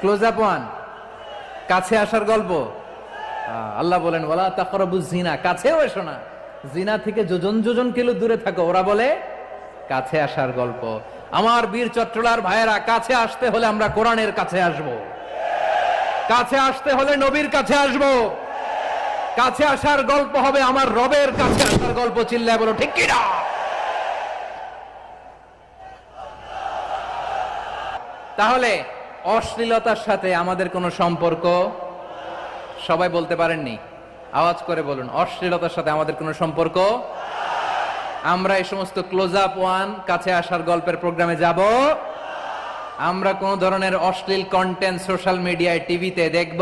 Close up one, কাছে আসার গল্প। আল্লাহ বলেন ওয়ালা তাকরাবুজ জিনা, কাছেও এসো না, জিনা থেকে যোজন যোজন কিলো দূরে থাকো। ওরা বলে কাছে আসার গল্প। আমার বীর চট্টলার ভাইয়েরা, কাছে আসতে হলে আমরা কোরআনের কাছে আসব, কাছে আসতে হলে নবীর কাছে আসব, কাছে আসার গল্প হবে আমার রবের কাছে আসার গল্প। চিল্লায় বলো ঠিক কি না? তাহলে অশ্লীলতার সাথে আমাদের কোনো সম্পর্ক? সবাই বলতে পারেননি, আওয়াজ করে বলুন, অশ্লীলতার সাথে আমাদের কোনো সম্পর্ক? আমরা এই সমস্ত ক্লোজ আপ ওয়ান, কাছে আসার গল্পের প্রোগ্রামে যাব? আমরা কোন ধরনের অশ্লীল কন্টেন্ট সোশ্যাল মিডিয়ায়, টিভিতে দেখব